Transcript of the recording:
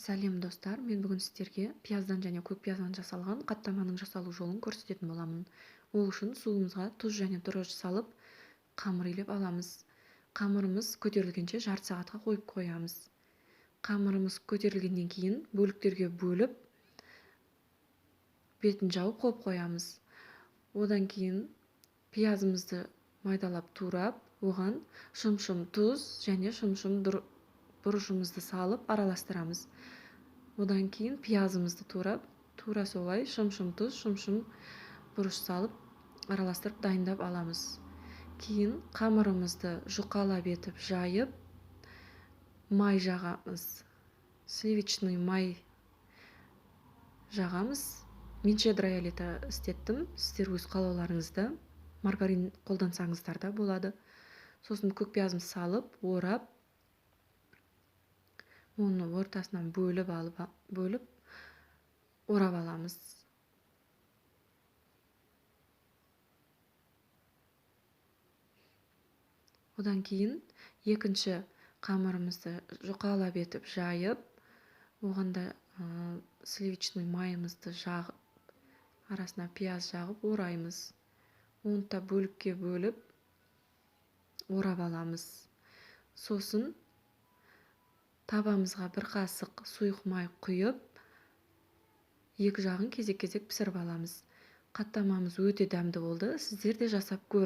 Сәлем достар, мен бүгін сіздерге пияздан және көк пияздан жасалған қаттаманың жасалу жолын көрсететін боламын. Ол үшін суымызға тұз және тұрыш салып, қамыр илеп аламыз. Қамырымыз көтерілгенше жарты сағатқа қойып қоямыз. Қамырымыз көтерілгеннен кейін бөліктерге бөліп, бетін жауып қойып қоямыз. Одан кейін пиязымызды майдалап турап, оған шым-шым тұз және шым-шым бұрышымызды салып араластырамыз. Одан кейін пиязымызды турап, тура солай шым-шым тұз, шым-шым бұрыш салып араластырып дайындап аламыз. Кейін қамырымызды жұқалап етіп жайып, май жағамыз. Сливочный май жағамыз. Мен щедрая лето істеттім. Сіздер өз қалауларыңызда маргарин қолдансаңыздар да болады. Сосын көк пиязымызды салып, орап, оны ортасынан бөліп орап аламыз. Одан кейін екінші қамырымызды жұқалап етіп жайып, оғанда сливочный майымызды жағып, арасына пияз жағып ораймыз. Оны да бөлікке бөліп орап аламыз. Сосын табамызға бір қасық сұйық май құйып, екі жағын кезек-кезек пісіріп аламыз. Қаттамамыз өте дәмді болды. Сіздер де жасап көріңіздер.